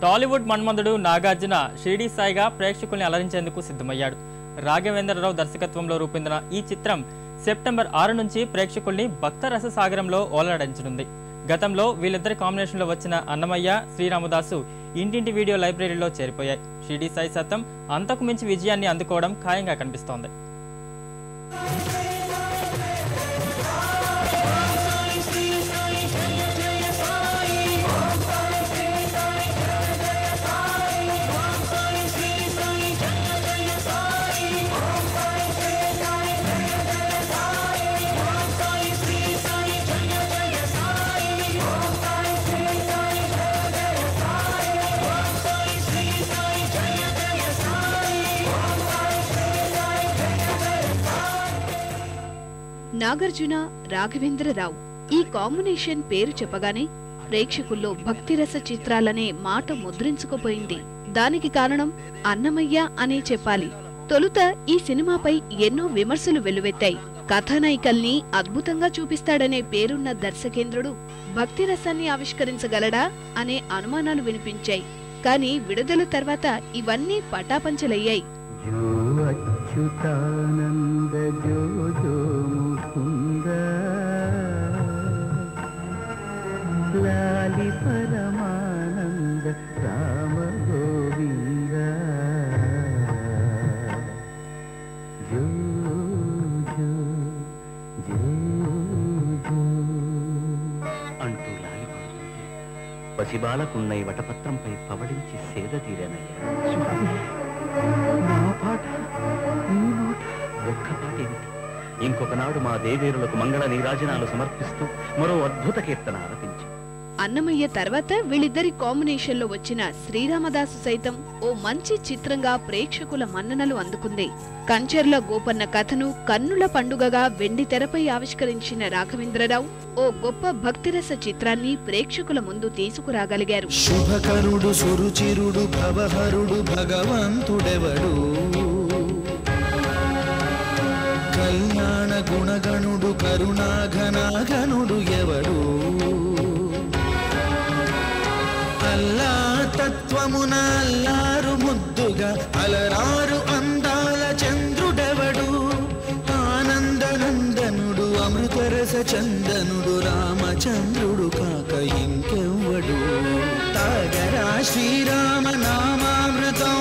టాలీవుడ్ మన్మధుడు నాగార్జున షిరిడి సాయిగా ప్రేక్షకుల్ని అలరించేందుకు సిద్ధమయ్యాడు. రాఘవేంద్రరావు దర్శకత్వంలో రూపొందిన ఈ చిత్రం సెప్టెంబర్ 6 నుంచి ప్రేక్షకుల్ని భక్త రస సాగరంలో ఓలాడించనుంది. గతంలో వీళ్ళిద్దరి కాంబినేషన్లో వచ్చిన అన్నమయ్య, శ్రీరామదాసు ఇంటింటి వీడియో లైబ్రరీలో చేరిపోయాయి. షిరిడి సాయి సతం అంతకు మించి విజయాన్ని అందుకోవడం ఖాయంగా కనిపిస్తోంది. నాగార్జున, రాఘవేంద్రరావు ఈ కాంబినేషన్ పేరు చెప్పగానే ప్రేక్షకుల్లో భక్తిరస చిత్రాలనే మాట ముద్రించుకుపోయింది. దానికి కారణం అన్నమయ్య అనే చెప్పాలి. తొలుత ఈ సినిమాపై ఎన్నో విమర్శలు వెల్లువెత్తాయి. కథానాయికల్ని అద్భుతంగా చూపిస్తాడనే పేరున్న దర్శకేంద్రుడు భక్తిరసాన్ని ఆవిష్కరించగలడా అనే అనుమానాలు వినిపించాయి. కానీ విడుదల తర్వాత ఇవన్నీ పటాపంచలయ్యాయి. అచ్యుతానంద జో జో ముకుంద లాలి పరమానంద రామ గోవింద జో జో జో జో అంటూ లాలి పసిబాలకున్నై వటపత్రంపై పవడించి సేద తీరనయ్యా. ఒక్క పాట ఏమిటి? ఇంకొకనాడు మా దేవేరులకు మంగళ నీరాజనాలు సమర్పిస్తూ మరో అద్భుత కీర్తన ఆలపించి. అన్నమయ్య తర్వాత వీళ్ళిద్దరి కాంబినేషన్ లో వచ్చిన శ్రీరామదాసు సైతం ఓ మంచి చిత్రంగా ప్రేక్షకుల మన్ననలు అందుకుంది. కంచెర్ల గోపన్న కథను కన్నుల పండుగగా వెండి తెరపై ఆవిష్కరించిన రాఘవేంద్రరావు ఓ గొప్ప భక్తిరస చిత్రాన్ని ప్రేక్షకుల ముందు తీసుకురాగలిగారు. శుభకరుడు సురుచిరుడు భవహరుడు భగవంతుడెవడు, కళ్యాణ గుణగణుడు కరుణాఘనాఘనుడు ఎవడు, అల్లా తత్వమున అల్లారు ముద్దుగా అలరారు అందాల చంద్రుడెవడు, ఆనందనందనుడు అమృతరస చందనుడు రామచంద్రుడు కాక ఇంకెవ్వడు, తాగరా శ్రీరామ నామామృతం.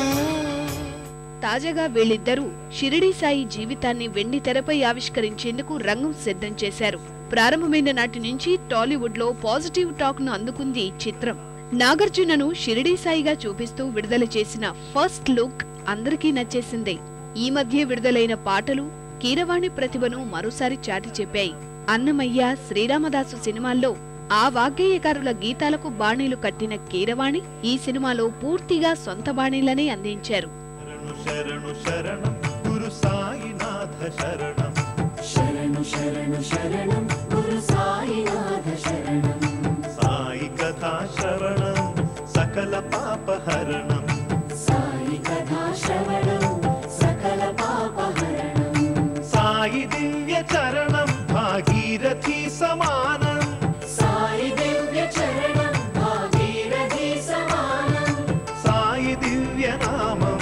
తాజాగా వీళ్ళిద్దరూ షిరిడి సాయి జీవితాన్ని వెండి తెరపై ఆవిష్కరించేందుకు రంగం సిద్ధం చేశారు. ప్రారంభమైన నాటి నుంచి టాలీవుడ్ లో పాజిటివ్ టాక్ ను అందుకుంది ఈ చిత్రం. నాగార్జునను షిరిడి సాయిగా చూపిస్తూ విడుదల చేసిన ఫస్ట్ లుక్ అందరికీ నచ్చేసింది. ఈ మధ్య విడుదలైన పాటలు కీరవాణి ప్రతిభను మరోసారి చాటి చెప్పాయి. అన్నమయ్య, శ్రీరామదాసు సినిమాల్లో ఆ వాగ్గేయకారుల గీతాలకు బాణీలు కట్టిన కీరవాణి ఈ సినిమాలో పూర్తిగా సొంత బాణీలనే అందించారు. శరణు శరణం గురు సాయినాథ శరణం, శరణు శరణు శరణం గురు సాయినాథ శరణం, సాయి కథా శ్రవణం సకల పాపహరణం, సాయి కథా శ్రవణం సకల పాపహరణం, సాయి దివ్య చరణం భాగీరథి సమానం, సాయి దివ్య చరణం భాగీరథి సమానం, సాయి దివ్య నామం.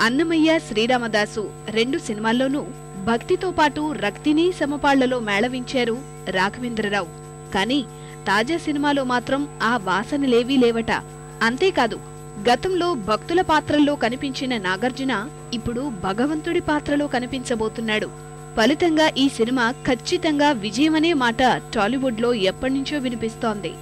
అన్నమయ్య, శ్రీరామదాసు రెండు సినిమాల్లోనూ భక్తితో పాటు రక్తిని సమపాళ్లలో మేళవించారు రాఘవేంద్రరావు. కానీ తాజా సినిమాలో మాత్రం ఆ వాసనలేవీ లేవట. అంతేకాదు, గతంలో భక్తుల పాత్రల్లో కనిపించిన నాగార్జున ఇప్పుడు భగవంతుడి పాత్రలో కనిపించబోతున్నాడు. ఫలితంగా ఈ సినిమా ఖచ్చితంగా విజయమనే మాట టాలీవుడ్ లో ఎప్పటినుంచో వినిపిస్తోంది.